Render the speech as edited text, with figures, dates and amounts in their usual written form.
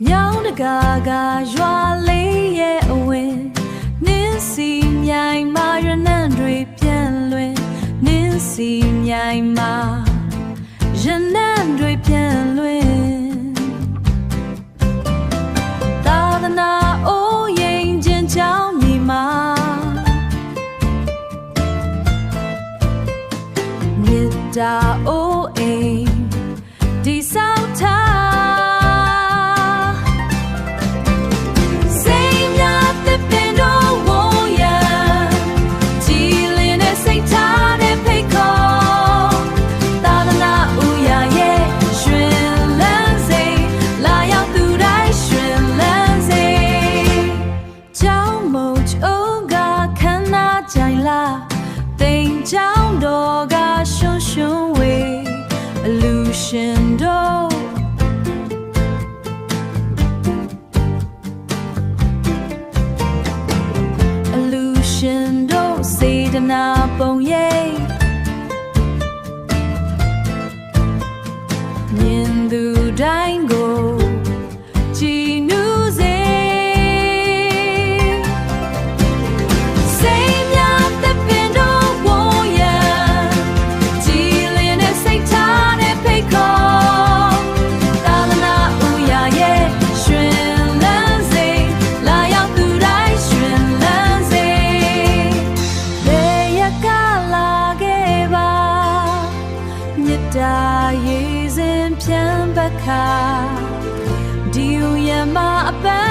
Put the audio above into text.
မြောင်းတကာကရွာလေးရဲ့အဝင်နင်းစီမြိုင်မာရနံ့တွေပြန်လွင်နင်းစီမြိုင်မာရနံ့တွေပြန်လွင်သာသနာအိုးရင်ချင်းချောင်းမြေမှာမေတ္တာအိုးအိမ်ဒီဆောက်ထားကျောင်းတော်ကရှုံရှုံဝေးအလူရှင်တို့အလူရှင်တို့စေတနာပုံရိပ်မြင်သူတိုင်းကိုကြည်နူးစေဒါရေးစဉ်ပြန်ပခါဒီယူရမအပန်း